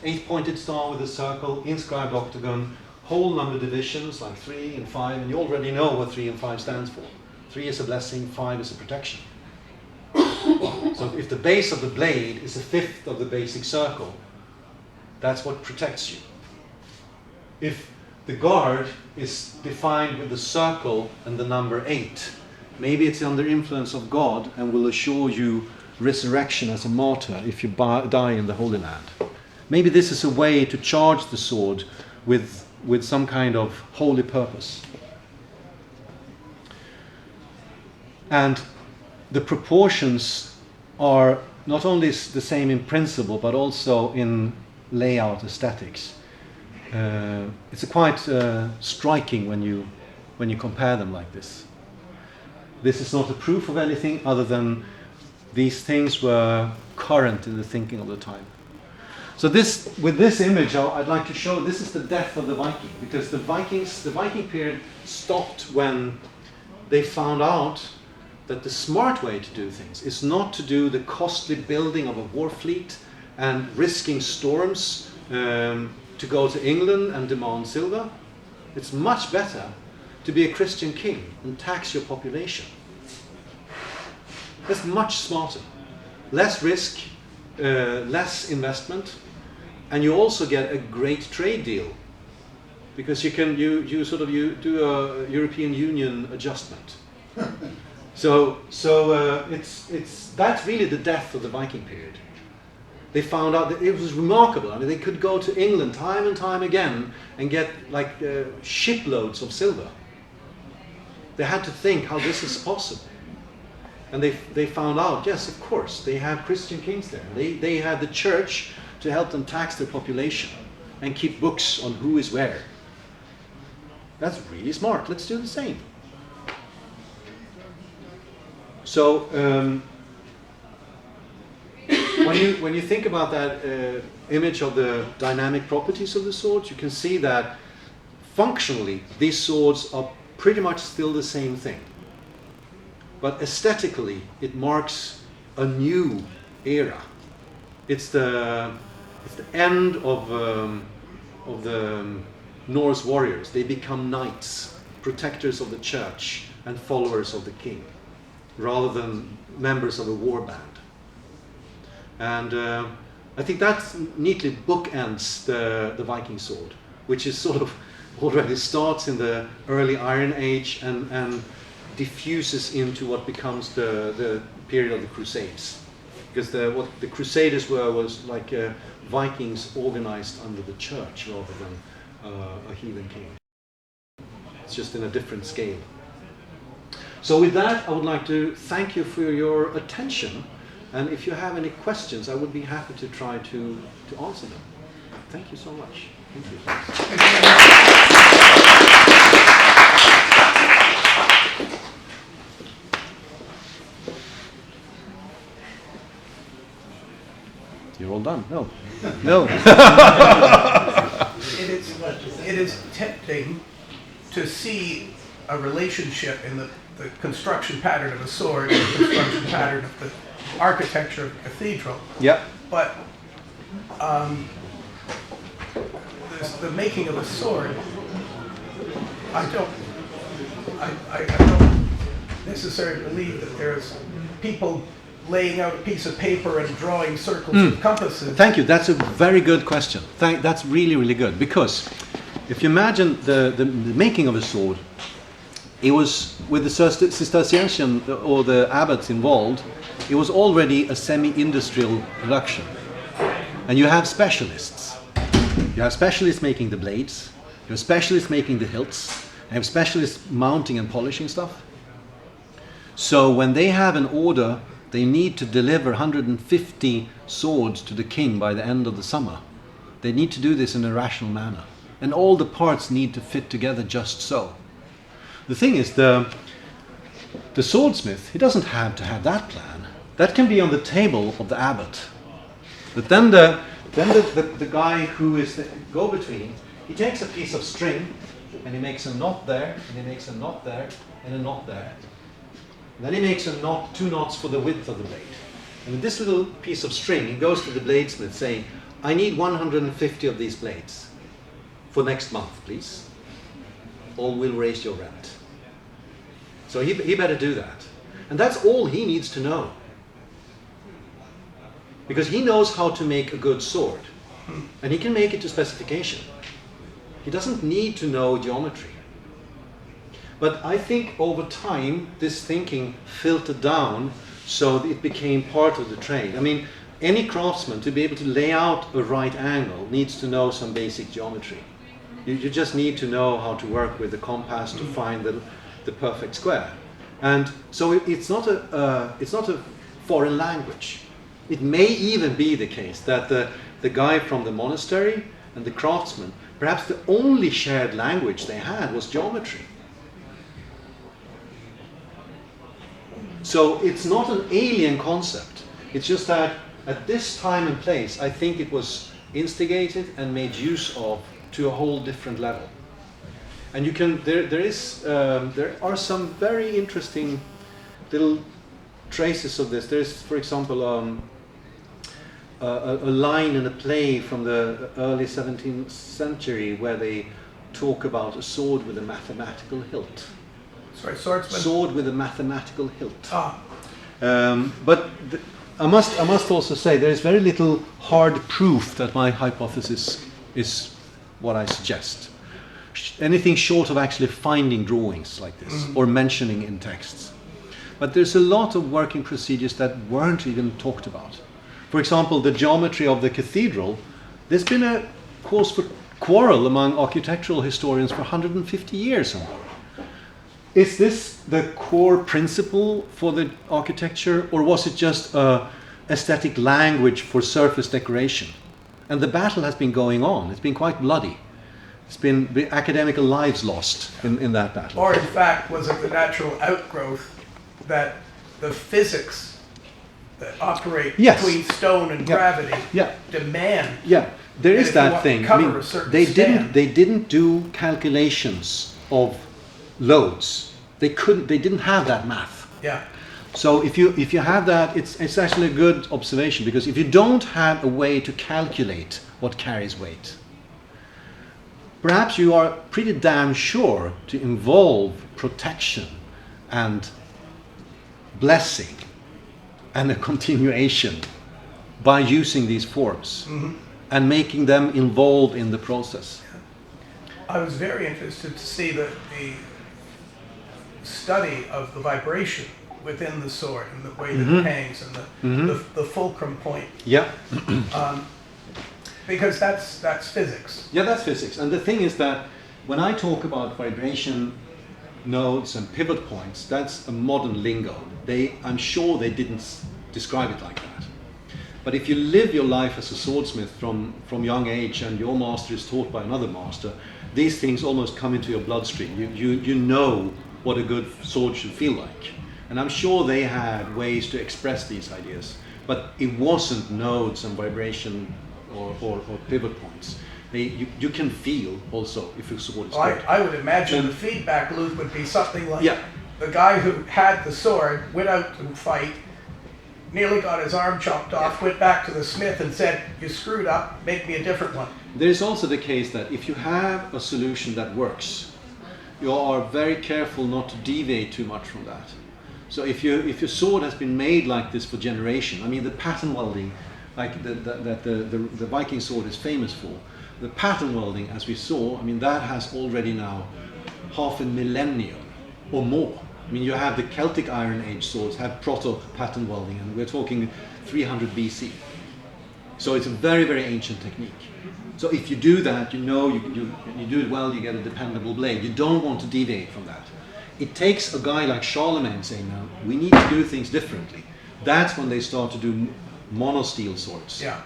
8-pointed star with a circle, inscribed octagon, whole number divisions like 3 and 5, and you already know what 3 and 5 stands for. 3 is a blessing, 5 is a protection. So if the base of the blade is a fifth of the basic circle, that's what protects you. If the guard is defined with the circle and the number 8, maybe it's under influence of God and will assure you resurrection as a martyr if you die in the Holy Land. Maybe this is a way to charge the sword with some kind of holy purpose. And the proportions are not only the same in principle, but also in layout aesthetics. It's quite striking when you compare them like this. This is not a proof of anything other than these things were current in the thinking of the time. So with this image, I'd like to show this is the death of the Viking, because the Viking period stopped when they found out that the smart way to do things is not to do the costly building of a war fleet and risking storms to go to England and demand silver. It's much better to be a Christian king and tax your population. That's much smarter. Less risk, less investment, and you also get a great trade deal because you do a European Union adjustment. So that's really the death of the Viking period. They found out that it was remarkable. I mean, they could go to England time and time again and get like shiploads of silver. They had to think how this is possible. And they found out, yes, of course, they have Christian kings there. They had the church to help them tax their population and keep books on who is where. That's really smart. Let's do the same. So when you think about that image of the dynamic properties of the swords, you can see that functionally these swords are pretty much still the same thing. But aesthetically, it marks a new era. It's the end of the Norse warriors. They become knights, protectors of the church and followers of the king, rather than members of a war band. And I think that neatly bookends the Viking sword, which is sort of already starts in the early Iron Age and diffuses into what becomes the period of the Crusades. Because what the Crusaders were was like Vikings organized under the church rather than a heathen king. It's just in a different scale. So with that, I would like to thank you for your attention. And if you have any questions, I would be happy to try to answer them. Thank you so much. Thank you. You're all done? No. No. It is tempting to see a relationship in the construction pattern of a sword and the construction pattern of the architecture of a cathedral. Yeah. But the making of a sword, I don't necessarily believe that there's people laying out a piece of paper and drawing circles and compasses. Thank you. That's a very good question. That's really, really good. Because if you imagine the making of a sword, it was with the Cistercian or the abbots involved, it was already a semi-industrial production. And you have specialists. You have specialists making the blades, you have specialists making the hilts, and you have specialists mounting and polishing stuff. So when they have an order, they need to deliver 150 swords to the king by the end of the summer. They need to do this in a rational manner. And all the parts need to fit together just so. The thing is, the swordsmith, he doesn't have to have that plan. That can be on the table of the abbot. But then the guy who is the go-between, he takes a piece of string and he makes a knot there, and he makes a knot there, and a knot there. And then he makes a knot, 2 knots for the width of the blade. And with this little piece of string, he goes to the bladesmith saying, I need 150 of these blades for next month, please, or we'll raise your rent. So he better do that. And that's all he needs to know. Because he knows how to make a good sword. And he can make it to specification. He doesn't need to know geometry. But I think over time, this thinking filtered down so it became part of the trade. I mean, any craftsman, to be able to lay out a right angle, needs to know some basic geometry. You just need to know how to work with the compass to find the perfect square. And so it's not a foreign language. It may even be the case that the guy from the monastery and the craftsman, perhaps the only shared language they had was geometry. So it's not an alien concept. It's just that at this time and place, I think it was instigated and made use of to a whole different level. And you can there are some very interesting little traces of this. There's, for example, a line in a play from the early 17th century where they talk about a sword with a mathematical hilt. Sorry, swordsman? Sword with a mathematical hilt. Ah. But I must also say there is very little hard proof that my hypothesis is what I suggest. Anything short of actually finding drawings like this or mentioning in texts. But there's a lot of working procedures that weren't even talked about. For example, the geometry of the cathedral, there's been a cause for quarrel among architectural historians for 150 years or more. Is this the core principle for the architecture, or was it just a aesthetic language for surface decoration? And the battle has been going on. It's been quite bloody. It's been academical lives lost in that battle. Or in fact, was it the natural outgrowth that the physics that operate Yes. between stone and Yeah. gravity Yeah. demand. Yeah, there And is if you that want to thing. cover a certain span. They didn't do calculations of loads. They didn't have that math. Yeah. So if you have that, it's actually a good observation, because if you don't have a way to calculate what carries weight, perhaps you are pretty damn sure to involve protection and blessing and a continuation by using these forms and making them involved in the process. I was very interested to see the study of the vibration within the sword and the way that it hangs and the fulcrum point, Yeah. because that's physics. Yeah, that's physics. And the thing is that when I talk about vibration nodes and pivot points, that's a modern lingo. I'm sure they didn't describe it like that. But if you live your life as a swordsmith from young age, and your master is taught by another master, these things almost come into your bloodstream. You know what a good sword should feel like. And I'm sure they had ways to express these ideas, but it wasn't nodes and vibration or pivot points. You can feel also if your sword is Well, good. I would imagine the feedback loop would be something like Yeah. the guy who had the sword went out to fight, nearly got his arm chopped off, went back to the smith and said, "You screwed up, make me a different one." There is also the case that if you have a solution that works, you are very careful not to deviate too much from that. So if your sword has been made like this for generations, I mean the pattern welding, like the Viking sword is famous for, the pattern welding, as we saw, I mean that has already now half a millennium or more. I mean, you have the Celtic Iron Age swords have proto-pattern welding, and we're talking 300 BC. So it's a very, very ancient technique. So if you do that, you know you do it well, you get a dependable blade. You don't want to deviate from that. It takes a guy like Charlemagne saying, now, we need to do things differently. That's when they start to do monosteel swords. Yeah.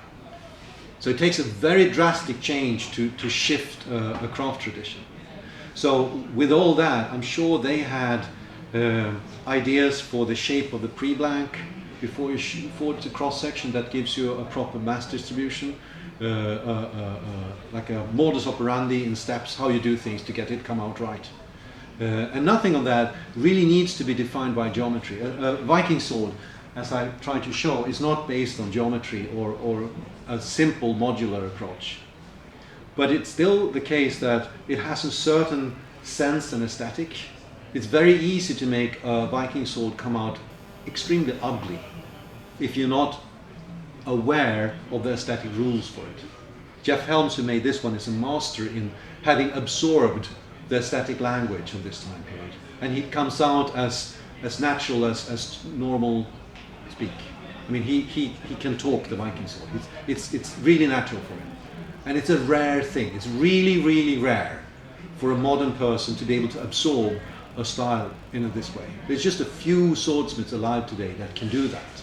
So it takes a very drastic change to shift a craft tradition. So with all that, I'm sure they had ideas for the shape of the pre-blank before you shoot forward to cross-section that gives you a proper mass distribution, like a modus operandi in steps, how you do things to get it come out right. And nothing of that really needs to be defined by geometry. A Viking sword, as I tried to show, is not based on geometry or a simple modular approach. But it's still the case that it has a certain sense and aesthetic. It's very easy to make a Viking sword come out extremely ugly if you're not aware of the aesthetic rules for it. Jeff Helms, who made this one, is a master in having absorbed the aesthetic language of this time period. And he comes out as natural as normal speak. I mean, he can talk the Viking sword. It's really natural for him. And it's a rare thing. It's really, really rare for a modern person to be able to absorb a style in this way. There's just a few swordsmiths alive today that can do that.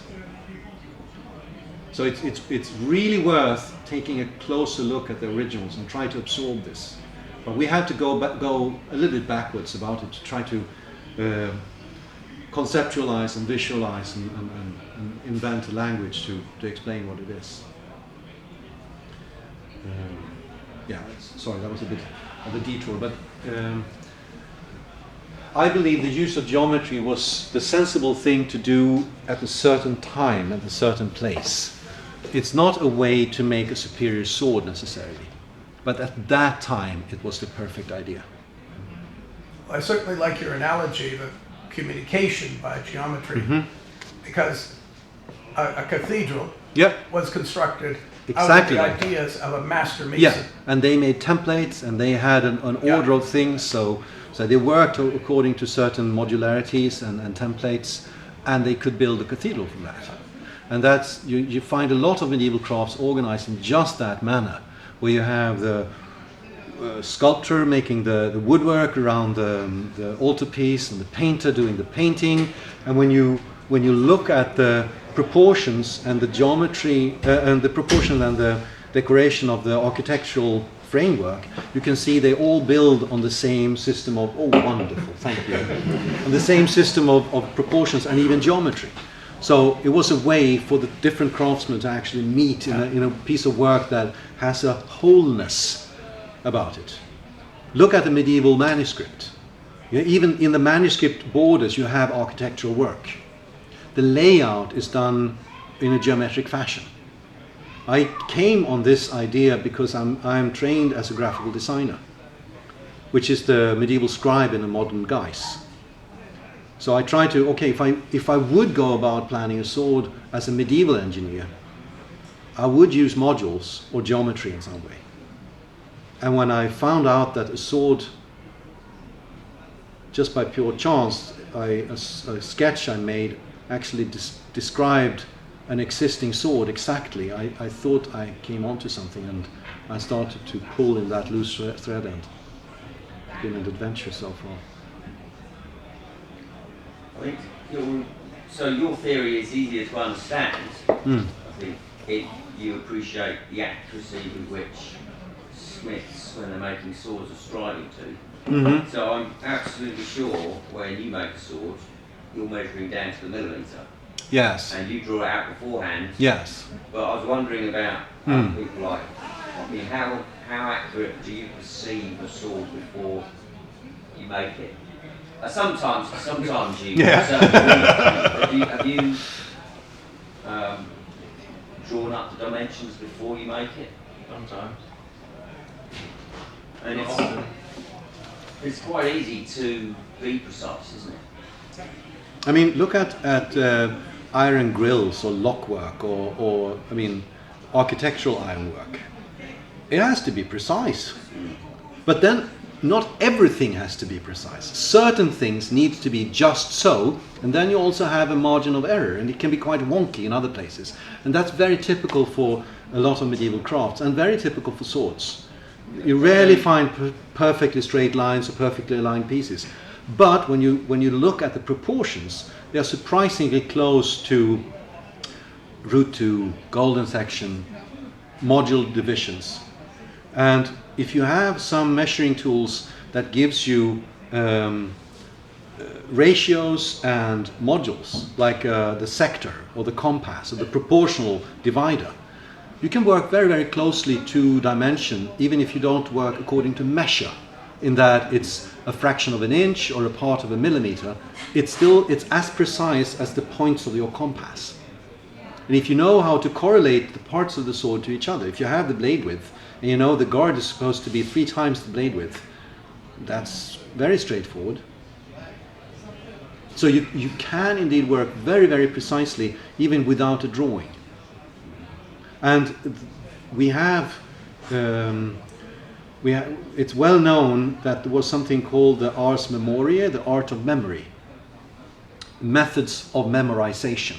So it's really worth taking a closer look at the originals and try to absorb this. But we have to go a little bit backwards about it to try to conceptualize and visualize and invent a language to explain what it is. Yeah, sorry, that was a bit of a detour, but I believe the use of geometry was the sensible thing to do at a certain time, at a certain place. It's not a way to make a superior sword necessarily, but at that time it was the perfect idea. I certainly like your analogy of communication by geometry, because a cathedral was constructed Exactly out of like the ideas of a master mason. Yeah, and they made templates and they had an order of things, so they worked according to certain modularities and templates, and they could build a cathedral from that. And that's, you find a lot of medieval crafts organized in just that manner, where you have the sculptor making the woodwork around the altarpiece, and the painter doing the painting. And when you look at the proportions and the geometry and the proportion and the decoration of the architectural framework, you can see they all build on the same system of, oh, wonderful, thank you, on the same system of proportions and even geometry. So it was a way for the different craftsmen to actually meet in a piece of work that has a wholeness about it. Look at the medieval manuscript. Even in the manuscript borders you have architectural work. The layout is done in a geometric fashion. I came on this idea because I'm trained as a graphical designer, which is the medieval scribe in a modern guise. So I try to, okay, if I would go about planning a sword as a medieval engineer, I would use modules or geometry in some way. And when I found out that a sword, just by pure chance, a sketch I made actually described an existing sword exactly, I thought I came onto something, and I started to pull in that loose thread, and it's been an adventure so far. I think your theory is easier to understand. I think if you appreciate the accuracy with which smiths, when they're making swords, are striving to. So I'm absolutely sure when you make a sword, you're measuring down to the millimetre. Yes. And you draw it out beforehand. Yes. But I was wondering about people like, I mean, how accurate do you perceive a sword before you make it? Sometimes you. Yeah. Have you drawn up the dimensions before you make it? Sometimes. And it's quite easy to be precise, isn't it? I mean, look at iron grills or lockwork or I mean, architectural ironwork. It has to be precise. But then not everything has to be precise. Certain things need to be just so, and then you also have a margin of error, and it can be quite wonky in other places. And that's very typical for a lot of medieval crafts, and very typical for swords. You rarely find perfectly straight lines or perfectly aligned pieces. But when you look at the proportions, they are surprisingly close to root 2, golden section, module divisions. And if you have some measuring tools that gives you ratios and modules, like the sector or the compass or the proportional divider, you can work very, very closely to dimension, even if you don't work according to measure, in that it's a fraction of an inch or a part of a millimeter. It's as precise as the points of your compass. And if you know how to correlate the parts of the sword to each other, if you have the blade width, and you know the guard is supposed to be 3 times the blade width, that's very straightforward. So you can indeed work very, very precisely even without a drawing. And we have it's well known that there was something called the ars memoriae, the art of memory, methods of memorization.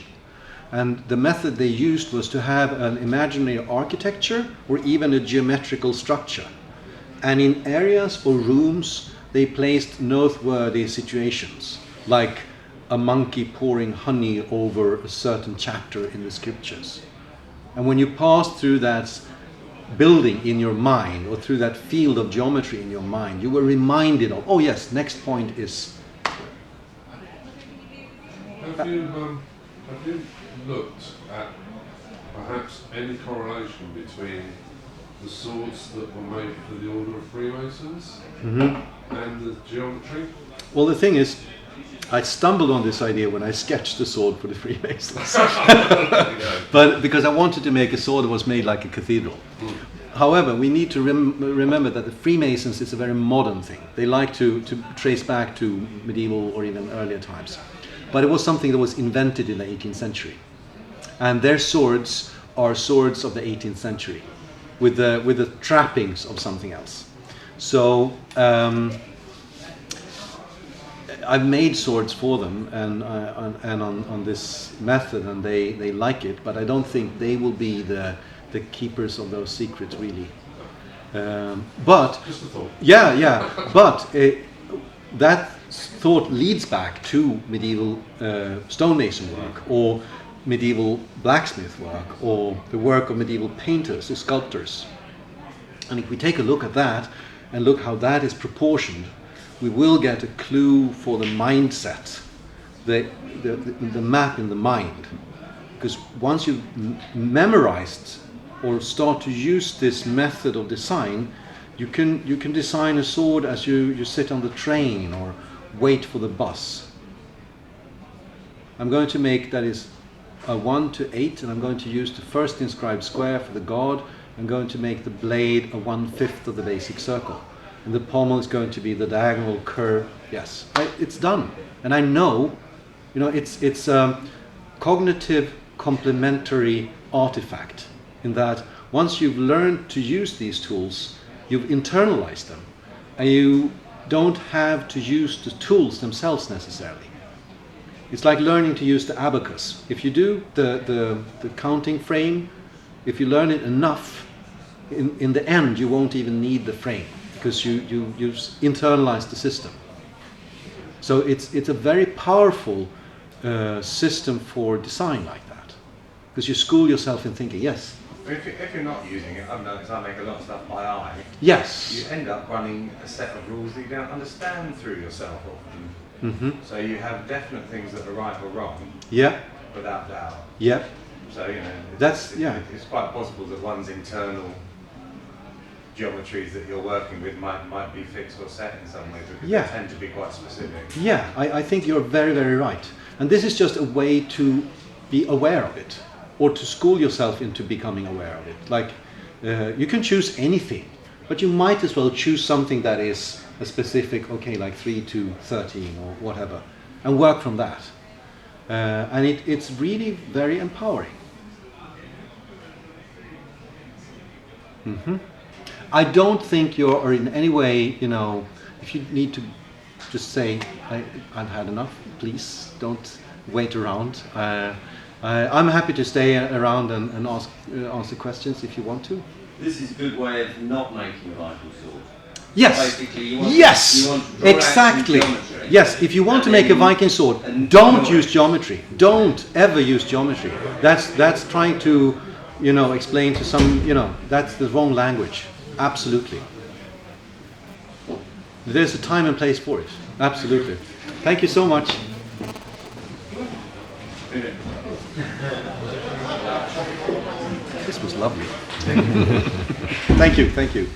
And the method they used was to have an imaginary architecture or even a geometrical structure. And in areas or rooms, they placed noteworthy situations, like a monkey pouring honey over a certain chapter in the scriptures. And when you pass through that building in your mind, or through that field of geometry in your mind, you were reminded of, oh yes, next point is... Have you looked at perhaps any correlation between the swords that were made for the Order of Freemasons and the geometry? Well, the thing is, I stumbled on this idea when I sketched the sword for the Freemasons. But because I wanted to make a sword that was made like a cathedral. However, we need to remember that the Freemasons is a very modern thing. They like to trace back to medieval or even earlier times. But it was something that was invented in the 18th century. And their swords are swords of the 18th century, with the trappings of something else. So I've made swords for them and on this method, and they like it, but I don't think they will be the keepers of those secrets, really. But Just a thought. yeah, but that thought leads back to medieval stonemason work, or medieval blacksmith work, or the work of medieval painters or sculptors. And if we take a look at that and look how that is proportioned, we will get a clue for the mindset, the map in the mind. Because once you've memorized or start to use this method of design, you can design a sword as you sit on the train or wait for the bus. I'm going to make, that is a 1 to 8, and I'm going to use the first inscribed square for the guard. I'm going to make the blade a 1/5 of the basic circle. And the pommel is going to be the diagonal curve. Yes, it's done. And I know, it's a cognitive complementary artifact in that once you've learned to use these tools, you've internalized them. And you don't have to use the tools themselves necessarily. It's like learning to use the abacus. If you do the counting frame, if you learn it enough, in the end you won't even need the frame because you internalize the system. So it's a very powerful system for design like that, because you school yourself in thinking. Yes. If you're not using it, I've noticed I make a lot of stuff by eye. Yes. You end up running a set of rules that you don't understand through yourself often. Mm-hmm. So you have definite things that are right or wrong. Yeah. Without doubt. Yeah. So it's quite possible that one's internal geometries that you're working with might be fixed or set in some way because they tend to be quite specific. Yeah, I think you're very, very right. And this is just a way to be aware of it, or to school yourself into becoming aware of it. Like, you can choose anything, but you might as well choose something that is a specific, like 3 to 13 or whatever, and work from that. And it's really very empowering. Mm-hmm. I don't think you're in any way, if you need to just say, I've had enough, please don't wait around. I'm happy to stay around and answer questions if you want to. This is a good way of not making a Viking sword. Yes. Basically, you want to draw exactly. out some geometry. Yes, if you want to make a Viking sword, don't use geometry. Don't ever use geometry. That's trying to, explain to some, that's the wrong language. Absolutely. There's a time and place for it. Absolutely. Thank you so much. This was lovely. Thank you.